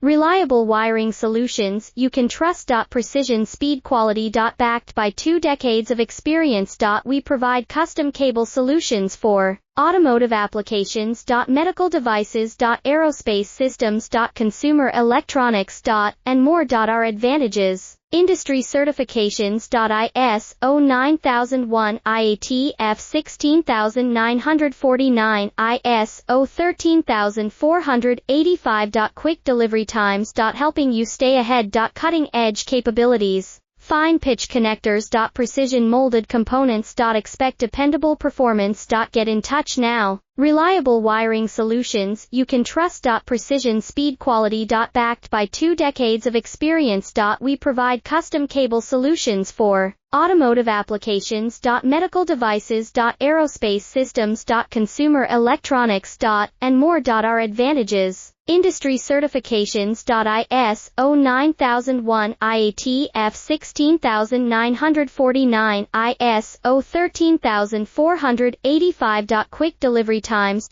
Reliable wiring solutions you can trust. Precision speed quality. Backed by 2 decades of experience. We provide custom cable solutions for automotive applications. Medical devices. Aerospace systems. Consumer electronics. And more. Our advantages: industry certifications. ISO 9001, IATF 16949, ISO 13485. Quick delivery times. Helping you stay ahead. Cutting edge capabilities: fine pitch connectors. Precision molded components. Expect dependable performance. Get in touch now. Reliable wiring solutions you can trust. Precision speed quality. Backed by 2 decades of experience. We provide custom cable solutions for automotive applications. Medical devices. Aerospace systems. Consumer electronics. And more. Our advantages: industry certifications. ISO 9001, IATF 16949, ISO 13485. Quick delivery times.